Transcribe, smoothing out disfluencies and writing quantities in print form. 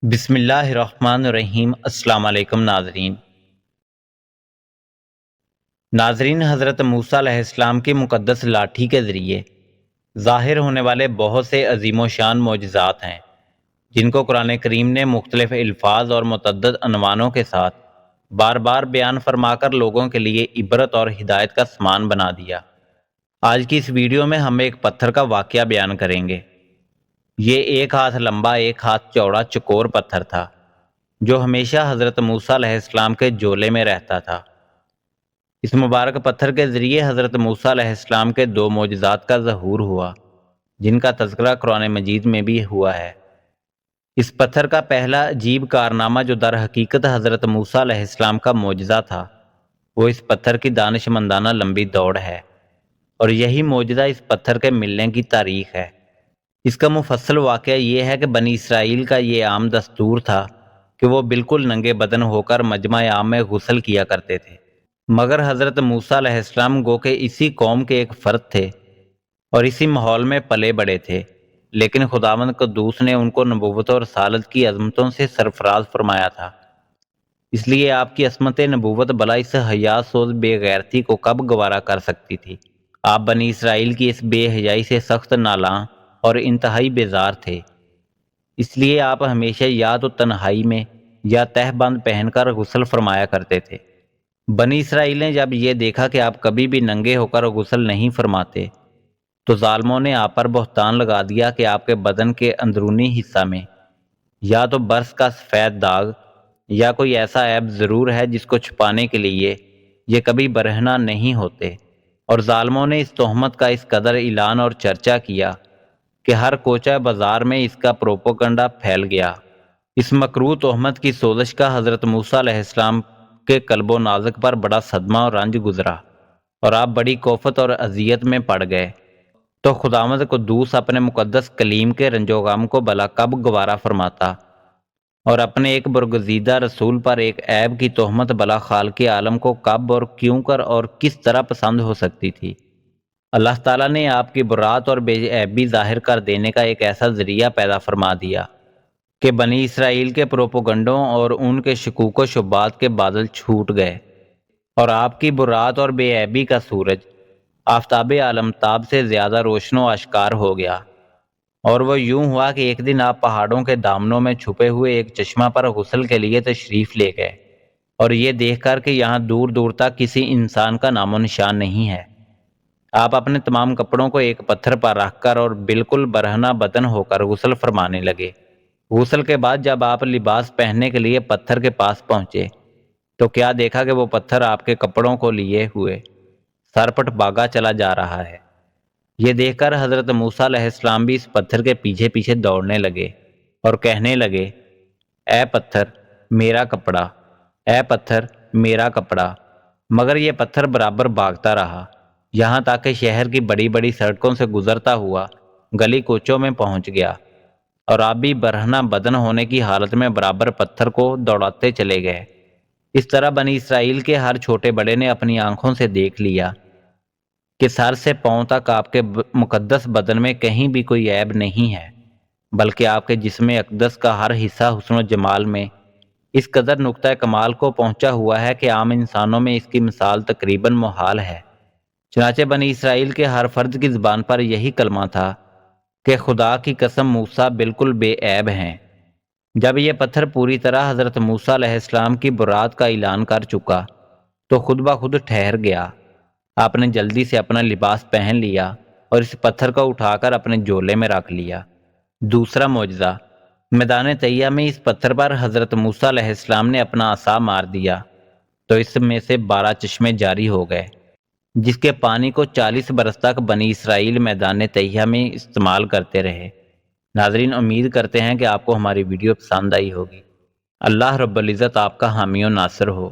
بسم اللہ الرحمن الرحیم۔ السلام علیکم ناظرین، حضرت موسیٰ علیہ السلام کی مقدس لاٹھی کے ذریعے ظاہر ہونے والے بہت سے عظیم و شان معجزات ہیں جن کو قرآن کریم نے مختلف الفاظ اور متعدد عنوانوں کے ساتھ بار بار بیان فرما کر لوگوں کے لیے عبرت اور ہدایت کا سامان بنا دیا۔ آج کی اس ویڈیو میں ہم ایک پتھر کا واقعہ بیان کریں گے۔ یہ 1 ہاتھ لمبا 1 ہاتھ چوڑا چکور پتھر تھا جو ہمیشہ حضرت موسیٰ علیہ السلام کے جولے میں رہتا تھا۔ اس مبارک پتھر کے ذریعے حضرت موسیٰ علیہ السلام کے 2 معجزات کا ظہور ہوا جن کا تذکرہ قرآن مجید میں بھی ہوا ہے۔ اس پتھر کا پہلا عجیب کارنامہ جو در حقیقت حضرت موسیٰ علیہ السلام کا معجزہ تھا وہ اس پتھر کی دانش مندانہ لمبی دوڑ ہے، اور یہی معجزہ اس پتھر کے ملنے کی تاریخ ہے۔ اس کا مفصل واقعہ یہ ہے کہ بنی اسرائیل کا یہ عام دستور تھا کہ وہ بالکل ننگے بدن ہو کر مجمع عام میں غسل کیا کرتے تھے، مگر حضرت موسیٰ علیہ السلام گو کہ اسی قوم کے ایک فرد تھے اور اسی ماحول میں پلے بڑے تھے، لیکن خداوند قدوس نے ان کو نبوت اور رسالت کی عظمتوں سے سرفراز فرمایا تھا۔ اس لیے آپ کی عصمت نبوت بلا اس حیا سوز بے غیرتی کو کب گوارا کر سکتی تھی؟ آپ بنی اسرائیل کی اس بے حیائی سے سخت نالاں اور انتہائی بیزار تھے، اس لیے آپ ہمیشہ یا تو تنہائی میں یا تہ بند پہن کر غسل فرمایا کرتے تھے۔ بنی اسرائیل نے جب یہ دیکھا کہ آپ کبھی بھی ننگے ہو کر غسل نہیں فرماتے تو ظالموں نے آپ پر بہتان لگا دیا کہ آپ کے بدن کے اندرونی حصہ میں یا تو برس کا سفید داغ یا کوئی ایسا عیب ضرور ہے جس کو چھپانے کے لیے یہ کبھی برہنہ نہیں ہوتے، اور ظالموں نے اس تہمت کا اس قدر اعلان اور چرچا کیا کہ ہر کوچہ بازار میں اس کا پروپیگنڈا پھیل گیا۔ اس مکروہ تہمت کی سوزش کا حضرت موسیٰ علیہ السلام کے قلب و نازک پر بڑا صدمہ اور رنج گزرا، اور آپ بڑی کوفت اور اذیت میں پڑ گئے۔ تو خداوند قدوس اپنے مقدس کلیم کے رنج و غم کو بلا کب گوارا فرماتا، اور اپنے ایک برگزیدہ رسول پر ایک عیب کی تہمت بلا خالق عالم کو کب اور کیوں کر اور کس طرح پسند ہو سکتی تھی؟ اللہ تعالیٰ نے آپ کی برات اور بے عیبی ظاہر کر دینے کا ایک ایسا ذریعہ پیدا فرما دیا کہ بنی اسرائیل کے پروپوگنڈوں اور ان کے شکوک و شبہات کے بادل چھوٹ گئے، اور آپ کی برات اور بے عیبی کا سورج آفتاب عالمتاب سے زیادہ روشن و اشکار ہو گیا۔ اور وہ یوں ہوا کہ ایک دن آپ پہاڑوں کے دامنوں میں چھپے ہوئے ایک چشمہ پر غسل کے لیے تشریف لے گئے، اور یہ دیکھ کر کہ یہاں دور دور تک کسی انسان کا نام و نشان نہیں ہے، آپ اپنے تمام کپڑوں کو ایک پتھر پر رکھ کر اور بالکل برہنہ بدن ہو کر غسل فرمانے لگے۔ غسل کے بعد جب آپ لباس پہننے کے لیے پتھر کے پاس پہنچے تو کیا دیکھا کہ وہ پتھر آپ کے کپڑوں کو لیے ہوئے سرپٹ بھاگا چلا جا رہا ہے۔ یہ دیکھ کر حضرت موسیٰ علیہ السلام بھی اس پتھر کے پیچھے پیچھے دوڑنے لگے اور کہنے لگے، اے پتھر میرا کپڑا، اے پتھر میرا کپڑا۔ مگر یہ پتھر برابر بھاگتا رہا، یہاں تک کہ شہر کی بڑی بڑی سڑکوں سے گزرتا ہوا گلی کوچوں میں پہنچ گیا، اور آپ بھی برہنہ بدن ہونے کی حالت میں برابر پتھر کو دوڑاتے چلے گئے۔ اس طرح بنی اسرائیل کے ہر چھوٹے بڑے نے اپنی آنکھوں سے دیکھ لیا کہ سر سے پاؤں تک آپ کے مقدس بدن میں کہیں بھی کوئی عیب نہیں ہے، بلکہ آپ کے جسم اقدس کا ہر حصہ حسن و جمال میں اس قدر نقطہ کمال کو پہنچا ہوا ہے کہ عام انسانوں میں اس کی مثال تقریباً محال ہے۔ چنانچہ بنی اسرائیل کے ہر فرد کی زبان پر یہی کلمہ تھا کہ خدا کی قسم موسیٰ بالکل بے عیب ہیں۔ جب یہ پتھر پوری طرح حضرت موسیٰ علیہ السلام کی برات کا اعلان کر چکا تو خود بخود ٹھہر گیا۔ آپ نے جلدی سے اپنا لباس پہن لیا اور اس پتھر کو اٹھا کر اپنے جولے میں رکھ لیا۔ دوسرا معجزہ، میدان طیہ میں اس پتھر پر حضرت موسیٰ علیہ السلام نے اپنا عصا مار دیا تو اس میں سے 12 چشمے جاری ہو گئے، جس کے پانی کو 40 برس تک بنی اسرائیل میدان طیہ میں استعمال کرتے رہے۔ ناظرین، امید کرتے ہیں کہ آپ کو ہماری ویڈیو پسند آئی ہوگی۔ اللہ رب العزت آپ کا حامی و ناصر ہو۔